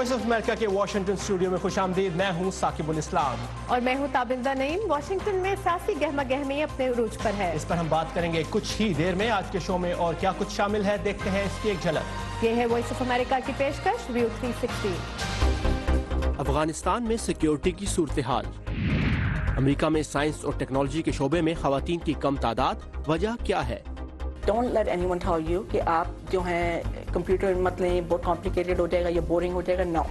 Voice of America کے Washington studio میں خوش آمدید. میں ہوں ثاقب الاسلام اور میں ہوں تابندہ نعیم. واشنگٹن میں سیاسی گہما گہمی اپنے عروج پر ہے. اس پر ہم بات کریں گے کچھ ہی دیر میں. آج کے شو میں اور کیا کچھ شامل ہے دیکھتے ہیں اس کی ایک جھلک. یہ ہے وائس آف امریکہ کی پیشکش ویو 360. افغانستان میں سیکیورٹی کی صورتحال. امریکہ میں سائنس اور ٹیکنالوجی کے شعبے میں خواتین کی کم تعداد. وجہ کیا ہے؟ Don't let anyone tell you کہ آپ جو ہیں کمپیوٹر مت لیں، بہت کمپلیکیٹڈ ہو جائے گا یا بورنگ ہو جائے گا. نو.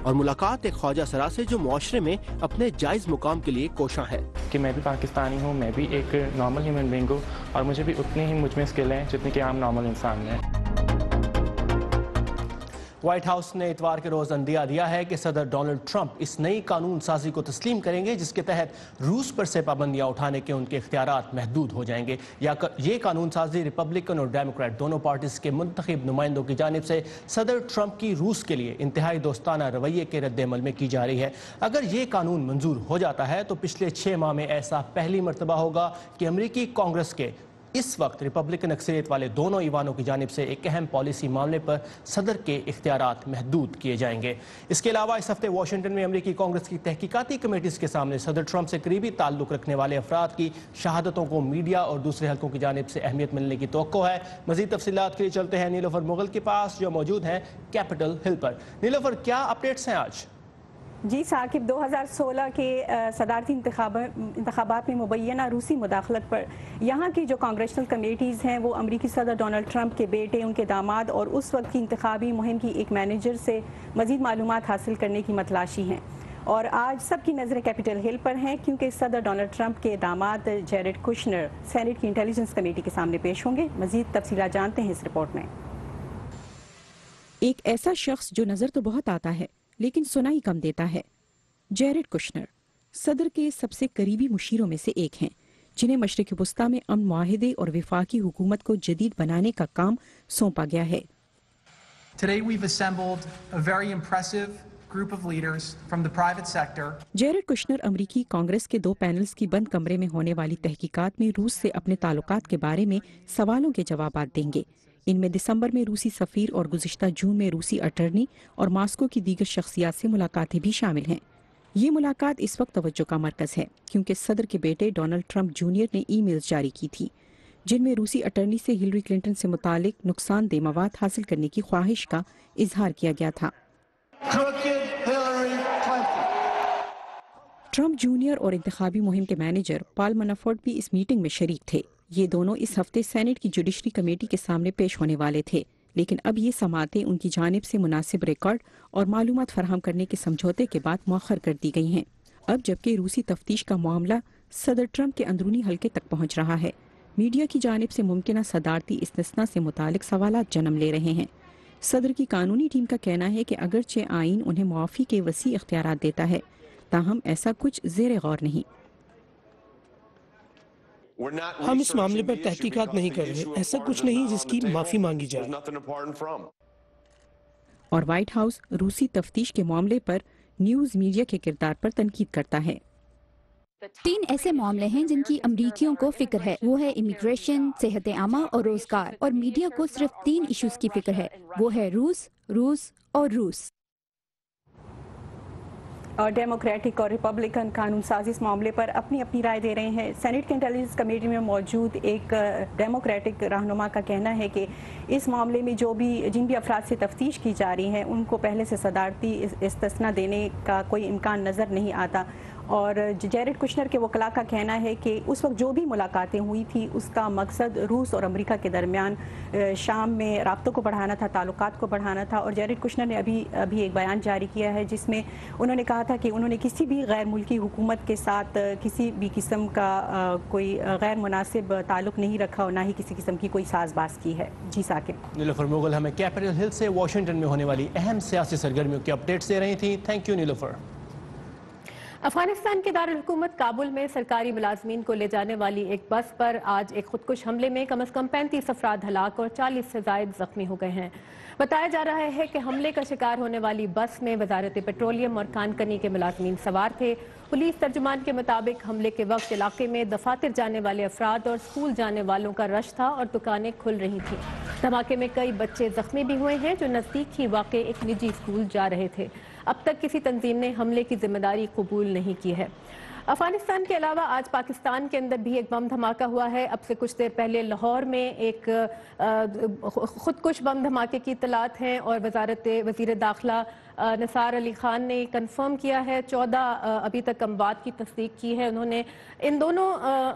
اور ملاقات ایک خواجہ سرا سے جو معاشرے میں اپنے جائز مقام کے لیے کوشاں ہے. کہ میں بھی پاکستانی ہوں، میں بھی ایک نارمل ہیومن بینگ ہوں اور مجھے بھی اتنی ہی مجھ میں اسکل ہیں جتنی کہ عام نارمل انسان میں. وائٹ ہاؤس نے اتوار کے روز عندیہ دیا ہے کہ صدر ڈونلڈ ٹرمپ اس نئی قانون سازی کو تسلیم کریں گے جس کے تحت روس پر سے پابندیاں اٹھانے کے ان کے اختیارات محدود ہو جائیں گے. یہ قانون سازی ریپبلکن اور ڈیموکریٹ دونوں پارٹیز کے منتخب نمائندوں کی جانب سے صدر ٹرمپ کی روس کے لیے انتہائی دوستانہ رویے کے رد عمل میں کی جا رہی ہے. اگر یہ قانون منظور ہو جاتا ہے تو پچھلے 6 ماہ میں ایسا پہلی مرتبہ ہوگا کہ امریکی کانگریس کے اس وقت ریپبلکن اکثریت والے دونوں ایوانوں کی جانب سے ایک اہم پالیسی معاملے پر صدر کے اختیارات محدود کیے جائیں گے. اس کے علاوہ اس ہفتے واشنگٹن میں امریکی کانگریس کی تحقیقاتی کمیٹیز کے سامنے صدر ٹرمپ سے قریبی تعلق رکھنے والے افراد کی شہادتوں کو میڈیا اور دوسرے حلقوں کی جانب سے اہمیت ملنے کی توقع ہے. مزید تفصیلات کے لیے چلتے ہیں نیلوفر مغل کے پاس جو موجود ہیں کیپٹل ہل پر. نیلوفر، کیا اپڈیٹس ہیں آج؟ جی ثاقب، 2016 کے صدارتی انتخابات میں مبینہ روسی مداخلت پر یہاں کی جو کانگریشنل کمیٹیز ہیں وہ امریکی صدر ڈونلڈ ٹرمپ کے بیٹے، ان کے داماد اور اس وقت کی انتخابی مہم کی ایک مینیجر سے مزید معلومات حاصل کرنے کی متلاشی ہیں. اور آج سب کی نظریں کیپٹل ہل پر ہیں کیونکہ صدر ڈونلڈ ٹرمپ کے داماد جیرڈ کشنر سینٹ کی انٹیلیجنس کمیٹی کے سامنے پیش ہوں گے. مزید تفصیلات جانتے ہیں اس رپورٹ میں. ایک ایسا شخص جو نظر تو بہت آتا ہے لیکن سنائی کم دیتا ہے. جیرڈ کشنر صدر کے سب سے قریبی مشیروں میں سے ایک ہیں جنہیں مشرق وسطیٰ میں امن معاہدے اور وفاقی حکومت کو جدید بنانے کا کام سونپا گیا ہے. Today we've assembled a very impressive group of leaders from the private sector. Jared Kushner امریکی کانگریس کے 2 پینلز کی بند کمرے میں ہونے والی تحقیقات میں روس سے اپنے تعلقات کے بارے میں سوالوں کے جوابات دیں گے. ان میں دسمبر میں روسی سفیر اور گزشتہ جون میں روسی اٹرنی اور ماسکو کی دیگر شخصیات سے ملاقاتیں بھی شامل ہیں. یہ ملاقات اس وقت توجہ کا مرکز ہے کیونکہ صدر کے بیٹے ڈونلڈ ٹرمپ جونیئر نے ای میلز جاری کی تھی جن میں روسی اٹرنی سے ہلری کلنٹن سے متعلق نقصان دہ مواد حاصل کرنے کی خواہش کا اظہار کیا گیا تھا. ٹرمپ جونیئر اور انتخابی مہم کے مینیجر پال منافورٹ بھی اس میٹنگ میں شریک تھے. یہ دونوں اس ہفتے سینٹ کی جوڈیشری کمیٹی کے سامنے پیش ہونے والے تھے لیکن اب یہ سماعتیں ان کی جانب سے مناسب ریکارڈ اور معلومات فراہم کرنے کے سمجھوتے کے بعد مؤخر کر دی گئی ہیں. اب جبکہ روسی تفتیش کا معاملہ صدر ٹرمپ کے اندرونی حلقے تک پہنچ رہا ہے، میڈیا کی جانب سے ممکنہ صدارتی استثناء سے متعلق سوالات جنم لے رہے ہیں. صدر کی قانونی ٹیم کا کہنا ہے کہ اگرچہ آئین انہیں معافی کے وسیع اختیارات دیتا ہے تاہم ایسا کچھ زیر غور نہیں. ہم اس معاملے پر تحقیقات نہیں کر رہے، ایسا کچھ نہیں جس کی معافی مانگی جائے. اور وائٹ ہاؤس روسی تفتیش کے معاملے پر نیوز میڈیا کے کردار پر تنقید کرتا ہے. 3 ایسے معاملے ہیں جن کی امریکیوں کو فکر ہے، وہ ہے امیگریشن، صحت عامہ اور روزگار. اور میڈیا کو صرف 3 ایشوز کی فکر ہے، وہ ہے روس، روس اور روس. اور ڈیموکریٹک اور ریپبلکن قانون سازی اس معاملے پر اپنی اپنی رائے دے رہے ہیں. سینٹ کی انٹیلیجنس کمیٹی میں موجود ایک ڈیموکریٹک رہنما کا کہنا ہے کہ اس معاملے میں جن بھی افراد سے تفتیش کی جا رہی ہیں ان کو پہلے سے صدارتی استثناء دینے کا کوئی امکان نظر نہیں آتا. اور جیرڈ کشنر کے وکلاء کا کہنا ہے کہ اس وقت جو بھی ملاقاتیں ہوئی تھی اس کا مقصد روس اور امریکہ کے درمیان شام میں رابطوں کو بڑھانا تھا، تعلقات کو بڑھانا تھا. اور جیرڈ کشنر نے ابھی ایک بیان جاری کیا ہے جس میں انہوں نے کہا تھا کہ انہوں نے کسی بھی غیر ملکی حکومت کے ساتھ کسی بھی قسم کا کوئی غیر مناسب تعلق نہیں رکھا اور نہ ہی کسی قسم کی کوئی ساز باز کی ہے. جی ثاقب. نیلوفر مغل ہمیں کیپٹل ہل سے واشنگٹن میں ہونے والی اہم سیاسی سرگرمیوں کی اپڈیٹس دے رہی تھیں. تھینک یو نیلوفر. अफगानिस्तान के दारुल हुकूमत काबुल में सरकारी मुलाजमीन को ले जाने वाली एक बस पर आज एक खुदकुश हमले में कम से कम 35 अफराद हलाक और 40 से जायद जख्मी हो गए हैं। बताया जा रहा है कि हमले का शिकार होने वाली बस में वजारत पेट्रोलियम और खानकनी के मुलाजमीन सवार थे। पुलिस तर्जुमान के मुताबिक हमले के वक्त इलाके में दफातर जाने वाले अफराद और स्कूल जाने वालों का रश था और दुकानें खुल रही थीं। धमाके में कई बच्चे जख्मी भी हुए हैं जो नज़दीक ही वाक़े एक निजी स्कूल जा रहे थे। अब तक किसी तंजीम ने हमले की जिम्मेदारी कबूल नहीं की है। अफगानिस्तान के अलावा आज पाकिस्तान के अंदर भी एक बम धमाका हुआ है। अब से कुछ देर पहले लाहौर में एक खुदकुश बम धमाके की इतलात हैं और वज़ीर दाखिला निसार अली खान ने कंफर्म किया है। 14 अभी तक अमवात की तस्दीक की है उन्होंने। इन दोनों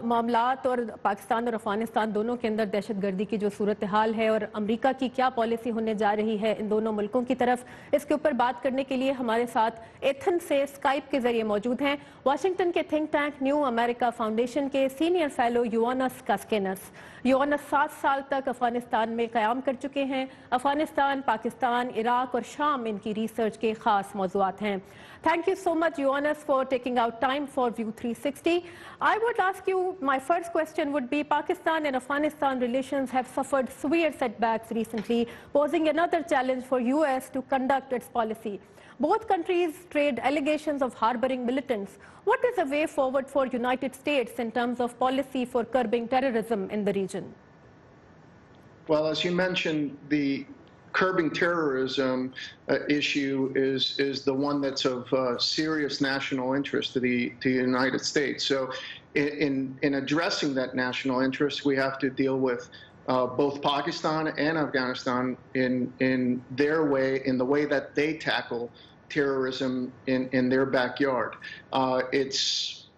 मामलात और पाकिस्तान और अफगानिस्तान दोनों के अंदर दहशत गर्दी की जो सूरत हाल है और अमेरिका की क्या पॉलिसी होने जा रही है इन दोनों मुल्कों की तरफ, इसके ऊपर बात करने के लिए हमारे साथ एथेंस से स्काइप के जरिए मौजूद हैं वाशिंगटन के think tank new America foundation के सीनियर फेलो योआनस कास्केनस। योआनस 7 साल तक अफगानिस्तान में क़याम कर चुके हैं। अफगानिस्तान, पाकिस्तान, इराक और शाम इनकी रिसर्च के खास मौज़ूआत हैं। Thank you so much, Yohannes, for taking out time for View 360. I would ask you, my first question would be, Pakistan and Afghanistan relations have suffered severe setbacks recently, posing another challenge for US to conduct its policy. Both countries trade allegations of harboring militants. What is the way forward for United States in terms of policy for curbing terrorism in the region? Well, as you mentioned, the curbing terrorism issue is the one that's of serious national interest to the United States. So in addressing that national interest, we have to deal with both Pakistan and Afghanistan in their way, in the way that they tackle terrorism in their backyard. It's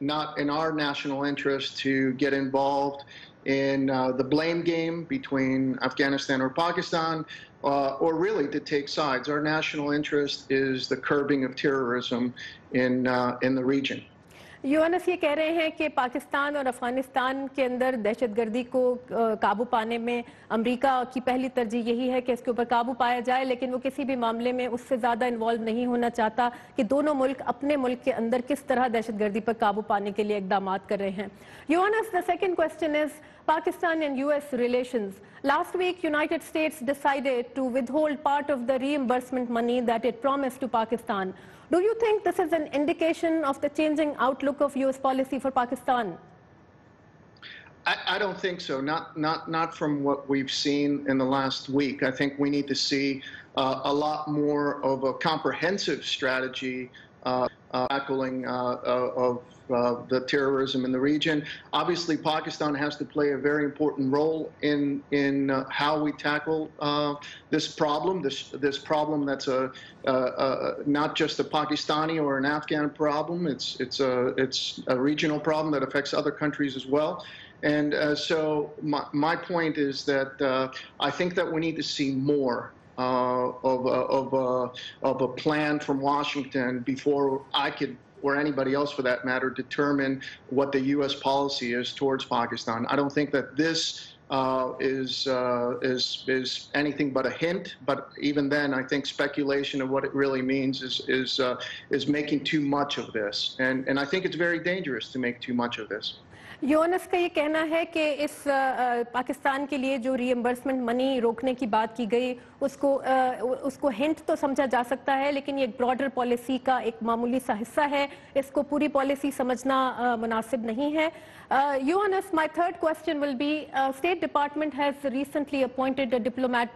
not in our national interest to get involved in the blame game between Afghanistan or Pakistan, or really to take sides. Our national interest is the curbing of terrorism in the region. यूएनएस ये कह रहे हैं कि पाकिस्तान और अफगानिस्तान के अंदर दहशतगर्दी को काबू पाने में अमेरिका की पहली तरजीह यही है कि इसके ऊपर काबू पाया जाए, लेकिन वो किसी भी मामले में उससे ज़्यादा इन्वॉल्व नहीं होना चाहता कि दोनों मुल्क अपने मुल्क के अंदर किस तरह दहशतगर्दी पर काबू पाने के लिए इक़दाम कर रहे हैं। UNS, the second question is Pakistan and US relations. Last week, United States decided to withhold part of the reimbursement money that it promised to Pakistan. Do you think this is an indication of the changing outlook of US policy for Pakistan? I don't think so. Not from what we've seen in the last week. I think we need to see a lot more of a comprehensive strategy tackling of the terrorism in the region. Obviously, Pakistan has to play a very important role in how we tackle this problem. This problem that's not just a Pakistani or an Afghan problem. It's a regional problem that affects other countries as well. And so my point is that I think that we need to see more of a plan from Washington before I could, or anybody else for that matter, determine what the U.S. policy is towards Pakistan. I don't think that this is anything but a hint. But even then, I think speculation of what it really means is making too much of this, and I think it's very dangerous to make too much of this. यूएनएस का ये कहना है कि इस पाकिस्तान के लिए जो reimbursement money रोकने की बात की गई उसको हिंट तो समझा जा सकता है, लेकिन ये एक ब्रॉडर पॉलिसी का एक मामूली सा हिस्सा है। इसको पूरी पॉलिसी समझना मुनासिब नहीं है। UNS, my third question will be, state department has recently appointed a diplomat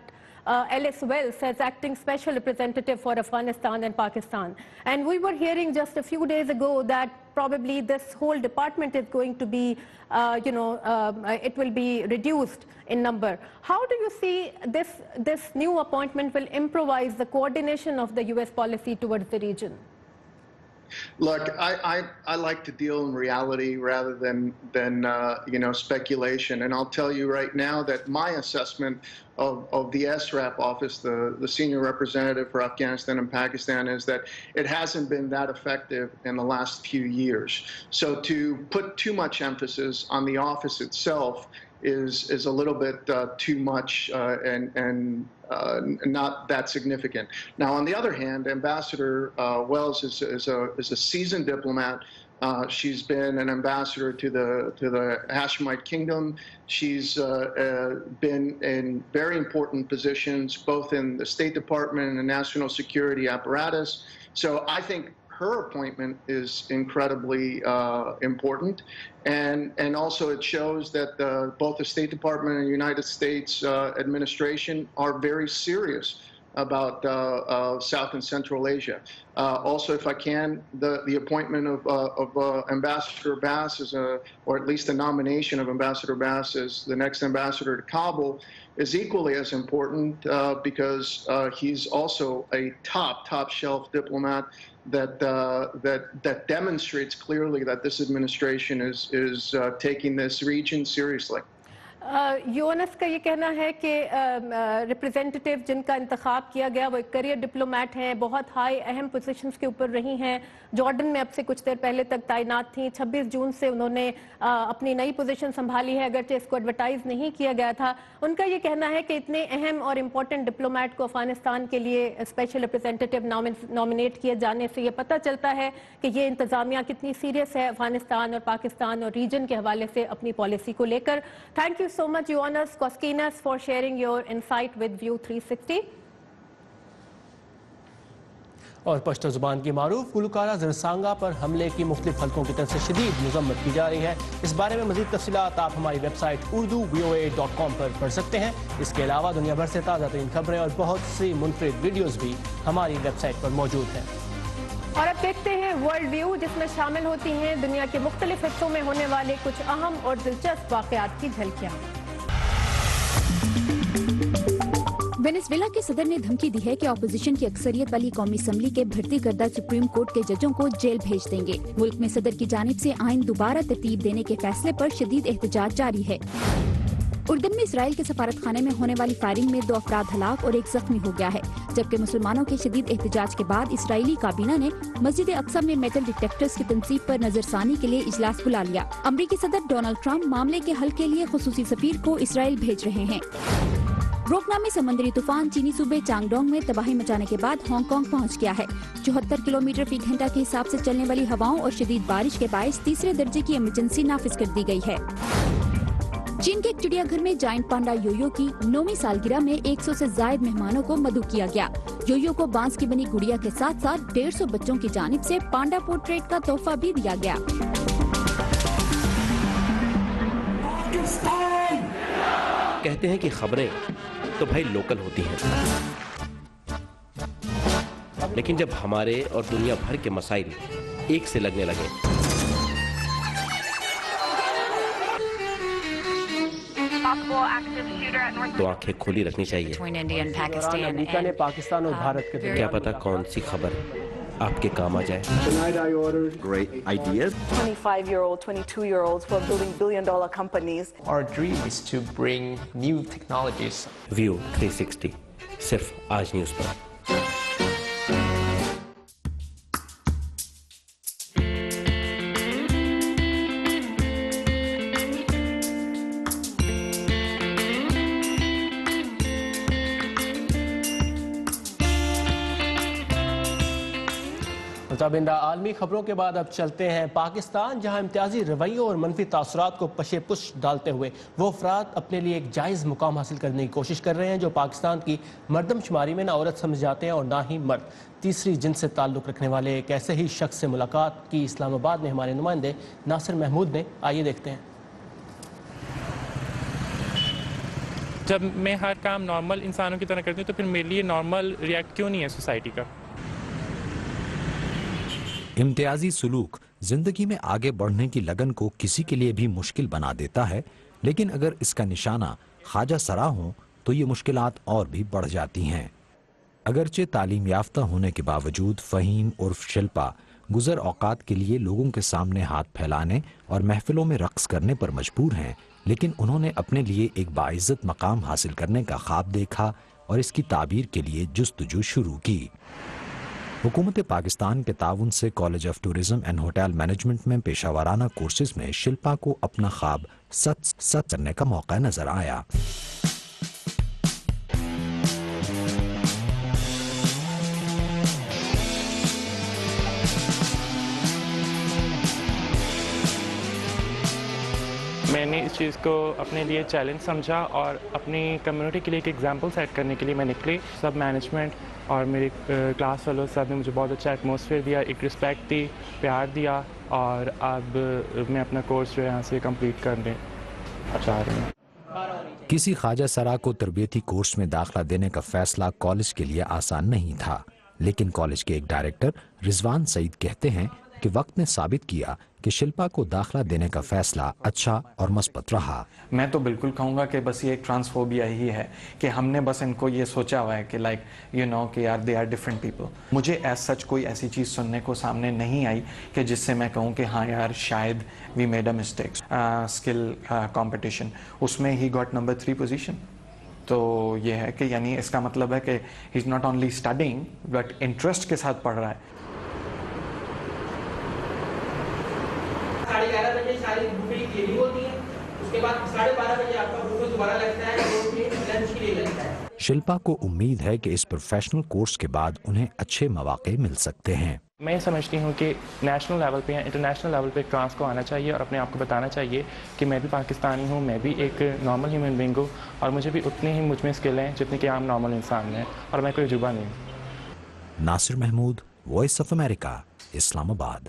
Ellis Wells as acting special representative for Afghanistan and Pakistan. And we were hearing just a few days ago that probably this whole department is going to be, it will be reduced in number. How do you see this new appointment will improvise the coordination of the US policy towards the region? Look, I like to deal in reality rather than speculation, and I'll tell you right now that my assessment of the SRAP office, the senior representative for Afghanistan and Pakistan, is that it hasn't been that effective in the last few years. So to put too much emphasis on the office itself is a little bit too much and not that significant. Now, on the other hand, Ambassador Wells is a seasoned diplomat. She's been an ambassador to the Hashemite Kingdom. She's been in very important positions, both in the State Department and the national security apparatus. So I think her appointment is incredibly important, and also it shows that both the State Department and the United States administration are very serious about South and Central Asia. Also, if I can, the appointment of Ambassador Bass or at least the nomination of Ambassador Bass as the next ambassador to Kabul is equally as important because he's also a top shelf diplomat that demonstrates clearly that this administration is taking this region seriously. यूएनएस का ये कहना है कि representative जिनका इंतखाब किया गया वो एक करियर डिप्लोमेट हैं, बहुत हाई अहम पोजीशंस के ऊपर रही हैं, जॉर्डन में अब से कुछ देर पहले तक तैनात थी, 26 जून से उन्होंने अपनी नई पोजीशन संभाली है, अगरचे इसको एडवर्टाइज नहीं किया गया था। उनका ये कहना है कि इतने अहम और इम्पोर्टेंट डिप्लोमेट को अफगानिस्तान के लिए स्पेशल रिप्रेजेंटेटिव नॉमिनेट किए जाने से ये पता चलता है कि ये इंतजामिया कितनी सीरियस है अफगानिस्तान और पाकिस्तान और रीजन के हवाले से अपनी पॉलिसी को लेकर। Thank you so much, Ioannis Koskinas, for sharing your insight with View 360. और पश्तो जुबान की मारूफ गुलकारा ज़रसांगा पर हमले की मुख्तलिफ हलकों की तरफ से शदीद मजम्मत की जा रही है। इस बारे में मज़ीद तफसीलात आप हमारी वेबसाइट urdu.voa.com पर पढ़ सकते हैं। इसके अलावा दुनिया भर से ताज़ा तरीन खबरें और बहुत सी मुनफरिद वीडियोज़ भी हमारी वेबसाइट पर मौजूद हैं। और अब देखते हैं वर्ल्ड व्यू, जिसमें शामिल होती हैं दुनिया के मुख्तलिफ हिस्सों में होने वाले कुछ अहम और दिलचस्प वाक़यात की झलकियाँ। वेनेजुएला के सदर ने धमकी दी है कि अपोजिशन की अक्सरियत वाली कौमी असम्बली के भर्ती करदा सुप्रीम कोर्ट के जजों को जेल भेज देंगे। मुल्क में सदर की जानिब से आइन दोबारा तरतीब देने के फैसले पर शदीद एहतजाज जारी है। उर्दन में इसराइल के सफारत खाने में होने वाली फायरिंग में 2 अफराद हलाक और 1 जख्मी हो गया है, जबकि मुसलमानों के शदीद एहतजाज के बाद इसराइली काबीना ने मस्जिद अक्सा में मेटल डिटेक्टर्स की तनसीब पर नजरसानी के लिए इजलास बुला लिया। अमरीकी सदर डोनाल्ड ट्रंप मामले के हल के लिए खुसूसी सफीर को इसराइल भेज रहे हैं। रोकनामी समुद्री तूफान चीनी सूबे चांगडोंग में तबाही मचाने के बाद हांगकांग पहुंच गया है। 74 किलोमीटर फी घंटा के हिसाब से चलने वाली हवाओं और शदीद बारिश के बायस 3रे दर्जे की इमरजेंसी नाफिज कर दी गई है। चीन के एक चिड़ियाघर में जायंट पांडा योयो की 9वीं सालगिरह में 100 से ज्यादा मेहमानों को मदऊ किया गया। योयो को बांस की बनी गुड़िया के साथ साथ 150 बच्चों की जानिब से पांडा पोर्ट्रेट का तोहफा भी दिया गया। कहते हैं कि खबरें तो भाई लोकल होती हैं, लेकिन जब हमारे और दुनिया भर के मसाइल एक से लगने लगे तो आंखें खुली रखनी चाहिए। अमेरिका ने पाकिस्तान और भारत के क्या पता कौन सी खबर आपके काम आ जाए। Tonight I ordered great ideas. 25-year-old, 22-year-olds who are building billion-dollar companies. Our dream is to bring new technologies. View 360 सिर्फ आज न्यूज़ पर। मुताबिंदा आलमी खबरों के बाद अब चलते हैं पाकिस्तान, जहां इम्तियाजी रवैयों और मनफी तासुरात को पशे पुश डालते हुए वो अफराद अपने लिए एक जायज़ मुकाम हासिल करने की कोशिश कर रहे हैं जो पाकिस्तान की मर्दमशुमारी में ना औरत समझ जाते हैं और ना ही मर्द। तीसरी जिन्स से ताल्लुक़ रखने वाले एक ऐसे ही शख्स से मुलाकात की इस्लामाबाद में हमारे नुमाइंदे नासिर महमूद ने। आइए देखते हैं। जब मैं हर काम नॉर्मल इंसानों की तरह करती हूँ तो फिर मेरे लिए नॉर्मल रिएक्ट क्यों नहीं है सोसाइटी का। इम्तियाजी सुलूक जिंदगी में आगे बढ़ने की लगन को किसी के लिए भी मुश्किल बना देता है, लेकिन अगर इसका निशाना ख्वाजा सरा हो तो ये मुश्किलात और भी बढ़ जाती हैं। अगरचे तालीम याफ्ता होने के बावजूद फ़हीम उर्फ शिल्पा गुज़र औकात के लिए लोगों के सामने हाथ फैलाने और महफिलों में रक़्स करने पर मजबूर हैं, लेकिन उन्होंने अपने लिए एक बाइज़्ज़त मकाम हासिल करने का ख्वाब देखा और इसकी ताबीर के लिए जुस्तजू शुरू की। हुकूमत पाकिस्तान के ताउन से college of tourism and hotel management में पेशा वाराना कोर्सेज में शिल्पा को अपना ख्वाब सच करने का मौका नजर आया। मैंने इस चीज़ को अपने लिए चैलेंज समझा और अपनी कम्युनिटी के लिए एक एग्जांपल सेट करने के लिए मैं निकली। सब मैनेजमेंट और मेरे क्लास फेलो सब ने मुझे बहुत अच्छा एटमॉस्फेयर दिया, एक रिस्पेक्ट दी, प्यार दिया और अब मैं अपना कोर्स जो है यहाँ से कंप्लीट करने चाह रही हूँ। किसी ख्वाजा सरा को तरबियती कोर्स में दाखिला देने का फैसला कॉलेज के लिए आसान नहीं था, लेकिन कॉलेज के एक डायरेक्टर रिजवान सईद कहते हैं कि वक्त ने साबित किया कि शिल्पा को दाखिला देने का फैसला अच्छा और मस्बत रहा। मैं तो बिल्कुल कहूँगा कि बस ये एक ट्रांसफोबिया ही है कि हमने बस इनको ये सोचा हुआ है कि लाइक यू नो कि यार दे आर डिफरेंट पीपल। मुझे एज सच कोई ऐसी चीज़ सुनने को सामने नहीं आई कि जिससे मैं कहूँ कि हाँ यार शायद we made a mistake. Skill competition उसमें ही गॉट नंबर 3 पोजीशन। तो ये है कि यानी इसका मतलब है कि he is not only studying but interest के साथ पढ़ रहा है। 11:30 बजे सारी बुकिंग क्लियरिंग होती है, उसके बाद 12:30 बजे आपका बुक दोबारा लगता है, 2 मिनट लंच के लिए लगता है। शिल्पा को उम्मीद है कि इस प्रोफेशनल कोर्स के बाद उन्हें अच्छे मौके मिल सकते हैं। मैं समझती हूँ कि नेशनल लेवल पे या इंटरनेशनल लेवल पे ट्रांस को आना चाहिए और अपने आप को बताना चाहिए कि मैं भी पाकिस्तानी हूँ, मैं भी एक नॉर्मल ह्यूमन बीइंग हूँ और मुझे भी उतनी ही मुझ में स्किल हैं जितनी कि आम नॉर्मल इंसान में, और मैं कोई जुबा नहीं हूँ। Nasir Mahmood, voice of America, Islamabad.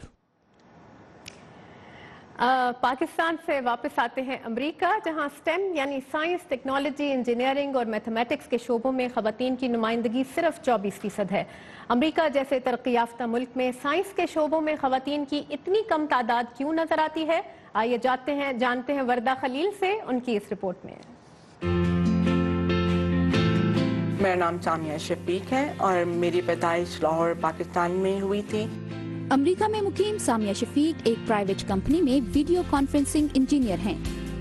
Pakistan से वापस आते हैं अमेरिका, जहां स्टेम यानी साइंस, टेक्नोलॉजी, इंजीनियरिंग और मैथमेटिक्स के शोबों में खवातीन की नुमाइंदगी सिर्फ 24% है। अमेरिका जैसे तरक्की याफ्ता मुल्क में साइंस के शोबों में खवातीन की इतनी कम तादाद क्यों नजर आती है? आइए जानते हैं वर्दा खलील से उनकी इस रिपोर्ट में। मेरा नाम सामिया शफीक है और मेरी पैदाइश लाहौर पाकिस्तान में हुई थी। अमेरिका में मुकीम सामिया शफीक एक प्राइवेट कंपनी में वीडियो कॉन्फ्रेंसिंग इंजीनियर हैं।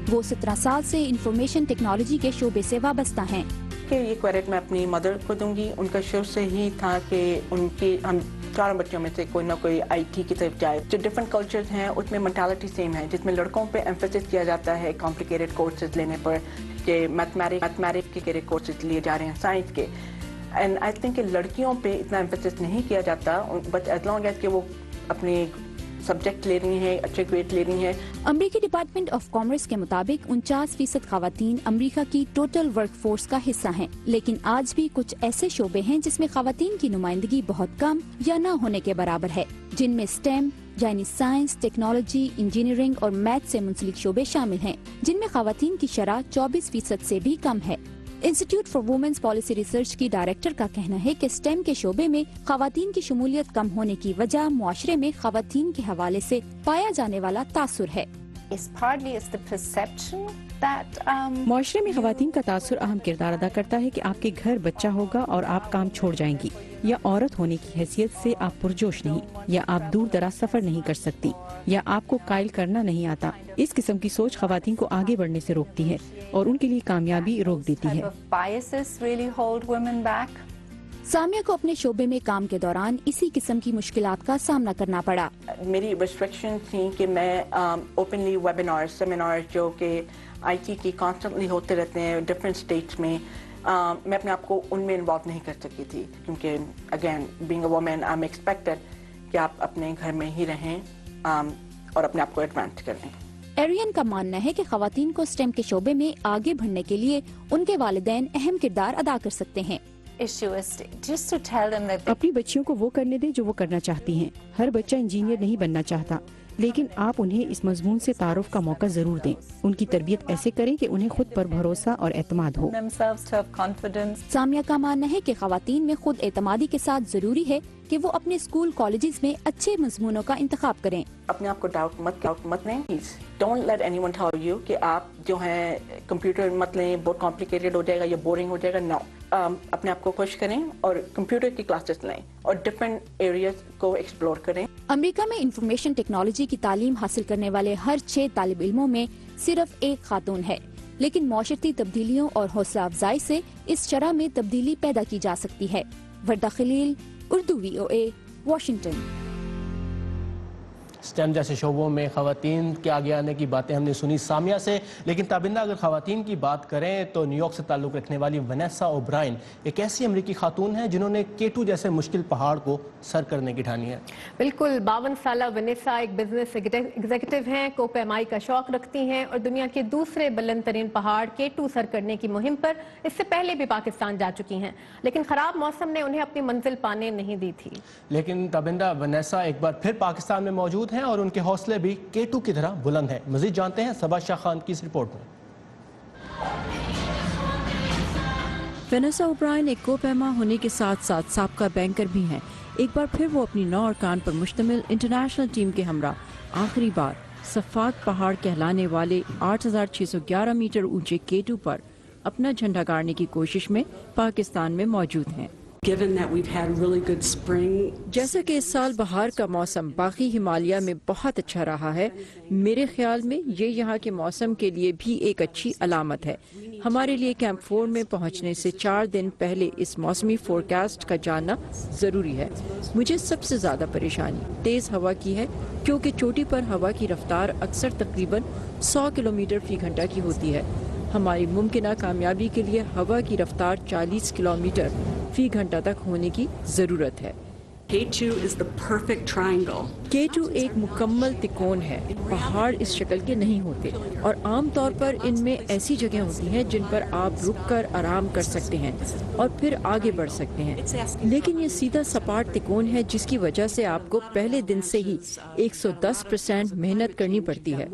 वो 17 साल से इंफॉर्मेशन टेक्नोलॉजी के शोबे से वाबस्ता हैं। कि ये क्रेडिट मैं अपनी मदर को दूंगी। उनका शुरू से ही था कि उनकी हम 4 बच्चों में से कोई ना कोई आईटी की तरफ जाए। जो डिफरेंट कल्चर्स हैं उसमें मेंटालिटी सेम है, जिसमें लड़कों पे एम्फेसिस किया जाता है कॉम्प्लिकेटेड कोर्सेज लेने पर, कि मैथमेटिक्स के कोर्सेज लिए जा रहे हैं साइंस के। एंड आई थिंक कि लड़कियों पे इतना एम्फेसिस नहीं किया जाता, बट एज लॉन्ग एज कि वो अपने सब्जेक्ट ले रही हैं, अच्छे ग्रेड ले रही हैं। अमेरिकी डिपार्टमेंट ऑफ कॉमर्स के मुताबिक 49% खवातीन अमेरिका की टोटल वर्क फोर्स का हिस्सा हैं, लेकिन आज भी कुछ ऐसे शोबे हैं जिसमें खवातीन की नुमाइंदगी बहुत कम या न होने के बराबर है, जिनमें स्टेम यानी साइंस, टेक्नोलॉजी, इंजीनियरिंग और मैथ से मुंसलिक शोबे शामिल हैं, जिनमें खवातीन की शरह 24% से भी कम है। Institute for women's policy research की डायरेक्टर का कहना है कि स्टेम के शोबे में खवातीन की शमूलियत कम होने की वजह मुआशरे में खवातीन के हवाले से पाया जाने वाला तासुर है। मुआशरे में खवातीन का तासुर अहम किरदार अदा करता है कि आपके घर बच्चा होगा और आप काम छोड़ जाएंगी, या औरत होने की हैसियत से आप पुरजोश नहीं, या आप दूर दराज सफर नहीं कर सकती, या आपको कायल करना नहीं आता। इस किस्म की सोच खवातीन को आगे बढ़ने से रोकती है और उनके लिए कामयाबी रोक देती है। सामिया को अपने शोबे में काम के दौरान इसी किस्म की मुश्किलात का सामना करना पड़ा। मेरी रिस्ट्रिक्शन थी कि मैं ओपनली वेबिनार, सेमिनार जो कि आईटी की कॉन्स्टेंटली होते रहते हैं डिफरेंट स्टेट्स में, मैं अपने आप को उनमें इन्वॉल्व नहीं कर सकी थी, क्योंकि again being a woman I am expected कि आप अपने घर में ही रहें और अपने आप को एडवांस करें। एरियन का मानना है कि खवातीन को स्टेम के शोबे में आगे बढ़ने के लिए उनके वालिदैन अहम किरदार अदा कर सकते हैं। अपनी बच्चियों को वो करने दे जो वो करना चाहती हैं। हर बच्चा इंजीनियर नहीं बनना चाहता, लेकिन आप उन्हें इस मजमून से तारुफ का मौका जरूर दें। उनकी तरबियत ऐसे करें कि उन्हें खुद पर भरोसा और एतमाद हो। सामिया का मानना है कि खवातीन में खुद एतमादी के साथ जरूरी है कि वो अपने स्कूल कॉलेजेस में अच्छे मजमूनों का इंतखाब करें। अपने आप को डाउट मत लें। Don't let anyone tell you कि आप जो है कंप्यूटर मत लें, बहुत कॉम्प्लिकेटेड हो जाएगा या बोरिंग हो जाएगा। नो, अपने आप को खुश करें और कंप्यूटर की क्लासेस लें और डिफरेंट एरियाज को एक्सप्लोर करें। अमेरिका में इंफॉर्मेशन टेक्नोलॉजी की तालीम हासिल करने वाले हर 6 तालिब इल्मों में सिर्फ एक खातून है, लेकिन मौशरती तब्दीलियों और हौसला अफजाई से इस शरह में तब्दीली पैदा की जा सकती है। Warda Khalil, Urdu VOA, Washington. STEM जैसे शोबों में खवातीन के आगे आने की बातें हमने सुनी सामिया से, लेकिन ताबिंदा अगर खवातीन की बात करें तो न्यूयॉर्क से ताल्लुक़ रखने वाली वनेसा ओब्रायन एक ऐसी अमरीकी खातून है जिन्होंने K2 जैसे मुश्किल पहाड़ को सर करने की ठानी है। बिल्कुल, 52 साला वनेसा एक बिजनेस एग्जीक्यूटिव हैं, कोपैमाई का शौक रखती हैं और दुनिया के दूसरे बुलंद तरीन पहाड़ K2 सर करने की मुहिम पर इससे पहले भी पाकिस्तान जा चुकी हैं, लेकिन ख़राब मौसम ने उन्हें अपनी मंजिल पाने नहीं दी थी। लेकिन ताबिंदा वनेसा एक बार फिर पाकिस्तान में मौजूद हैं और उनके हौसले भी K2 की तरह बुलंद हैं। मजीद जानते हैं सबा शाह खान की इस रिपोर्ट में। वनेसा ओब्रायन एक कोपैमा होने के साथ साथ साबका बैंकर भी हैं। एक बार फिर वो अपनी 9 अरकान पर मुश्तमिल इंटरनेशनल टीम के हमरा आखिरी बार सफात पहाड़ कहलाने वाले 8611 मीटर ऊंचे K2 पर अपना झंडा गाड़ने की कोशिश में पाकिस्तान में मौजूद हैं। जैसा कि इस साल बहार का मौसम बाकी हिमालय में बहुत अच्छा रहा है, मेरे ख्याल में ये यहाँ के मौसम के लिए भी एक अच्छी अलामत है। हमारे लिए कैंप 4 में पहुँचने से 4 दिन पहले इस मौसमी फोरकास्ट का जानना ज़रूरी है। मुझे सबसे ज़्यादा परेशानी तेज़ हवा की है, क्योंकि चोटी पर हवा की रफ्तार अक्सर तकरीबन 100 किलोमीटर फी घंटा की होती है। हमारी मुमकिना कामयाबी के लिए हवा की रफ्तार 40 किलोमीटर फी घंटा तक होने की ज़रूरत है। K2 एक मुकम्मल तिकोन है। पहाड़ इस शक्ल के नहीं होते और आम तौर पर इनमें ऐसी जगह होती हैं जिन पर आप रुककर आराम कर सकते हैं और फिर आगे बढ़ सकते हैं, लेकिन ये सीधा सपाट तिकोन है जिसकी वजह से आपको पहले दिन से ही 110% मेहनत करनी पड़ती है।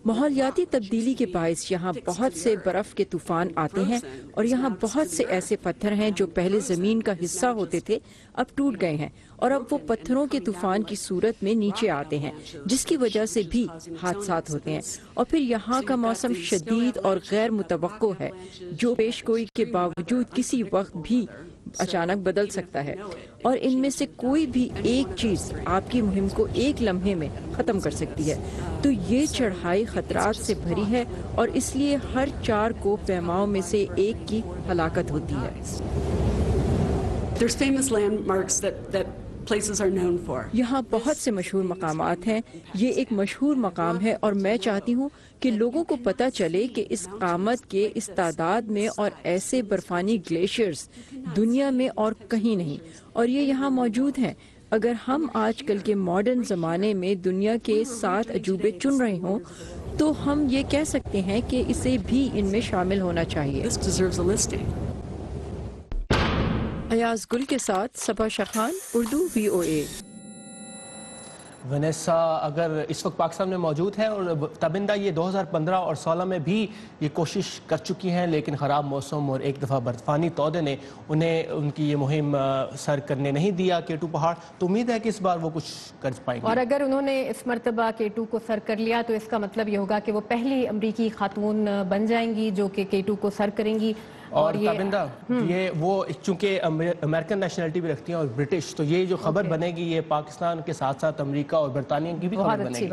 माहौलियाती तब्दीली के बायस यहाँ बहुत से बर्फ के तूफान आते हैं और यहाँ बहुत से ऐसे पत्थर हैं जो पहले जमीन का हिस्सा होते थे, अब टूट गए हैं और अब वो पत्थरों के तूफान की सूरत में नीचे आते हैं, जिसकी वजह से भी हादसात होते हैं। और फिर यहाँ का मौसम शदीद और गैर मुतवक्को है, जो पेशगोई के बावजूद किसी वक्त भी अचानक बदल सकता है और इनमें से कोई भी एक चीज आपकी मुहिम को एक लम्हे में खत्म कर सकती है। तो ये चढ़ाई खतरात से भरी है और इसलिए हर 4 कोपैमाओं में से एक की हलाकत होती है। यहाँ बहुत से मशहूर मकामात हैं। ये एक मशहूर मकाम है और मैं चाहती हूँ कि लोगों को पता चले कि इस कामत के इस तादाद में और ऐसे बर्फानी ग्लेशियर्स दुनिया में और कहीं नहीं, और ये यहाँ मौजूद हैं। अगर हम आजकल के मॉडर्न ज़माने में दुनिया के 7 अजूबे चुन रहे हों तो हम ये कह सकते हैं कि इसे भी इनमें शामिल होना चाहिए। अयाज गुल के साथ सबा शाह खान, उर्दू VOA। वनेसा अगर इस वक्त पाकिस्तान में मौजूद है और ताबिंदा ये 2015 और 16 में भी ये कोशिश कर चुकी हैं, लेकिन ख़राब मौसम और एक दफ़ा बर्फानी तौदे ने उन्हें उनकी ये मुहिम सर करने नहीं दिया K2 पहाड़। तो उम्मीद है कि इस बार वो कुछ कर पाएंगे। और अगर उन्होंने इस मरतबा K2 को सर कर लिया तो इसका मतलब ये होगा कि वो पहली अमरीकी खातून बन जाएंगी जो कि K2 को सर करेंगी। और ताबिंदा ये वो चूंकि अमेरिकन नेशनलिटी भी रखती हैं और ब्रिटिश, तो ये जो खबर बनेगी ये पाकिस्तान के साथ साथ अमेरिका और बरतानिया की भी खबर बनेगी।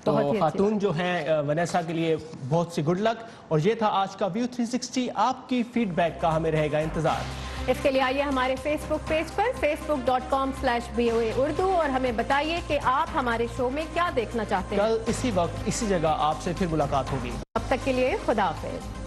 तो खातून जो हैं वनेसा के लिए बहुत सी गुड लक। और ये था आज का व्यू 360। आपकी फीडबैक का हमें रहेगा इंतजार। इसके लिए आइए हमारे फेसबुक पेज पर facebook.com/VOA उर्दू और हमें बताइए कि आप हमारे शो में क्या देखना चाहते हैं। कल इसी वक्त इसी जगह आपसे फिर मुलाकात होगी। अब तक के लिए खुदा हाफिज।